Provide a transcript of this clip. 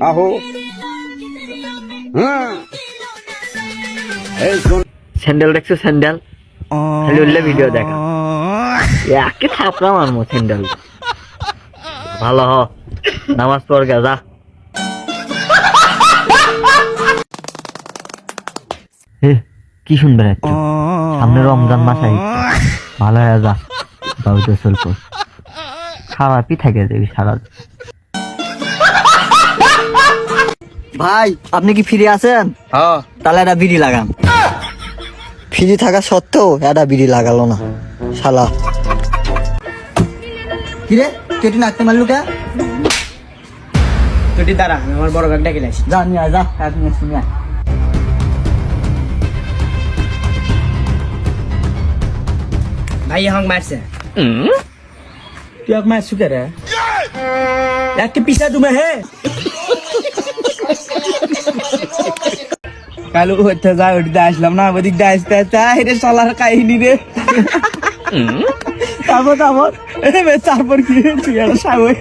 আহো স্যান্ডেল দেখছো স্যান্ডেল খালি উল্লে ভিডিও দেখা একে থাপড়া মারমো স্যান্ডেল ভালো হ নামাজ পড় গা যা কি শুনবে একটু সামনে রমজান মাস আইছে ভালো হয়ে যা বাবুতে চলব খারাপই থাকে যাবি সারা ভাই আপনি কি ফ্রি আছেন তাহলে একটা বিড়ি লাগান ফ্রি থাকা সত্ত্বেও একটা বিড়ি লাগালো না শালা কিরে কেটে নাকতে মারলু কে তুই দাঁড়া আমার বড় ব্যাগটা কিনে আসি যা নিয়ে আয় যা আপনি শুনে আয় ভাই হং মারছে তুই এক মার সুকে রে এক के पीछे तुम्हें है কালু হতে যা উঠতে আসলাম না ওদিক দিয়ে আসতে আসতে রে শালার কাহিনী রে তারপর তারপর কি তুই আর সাবই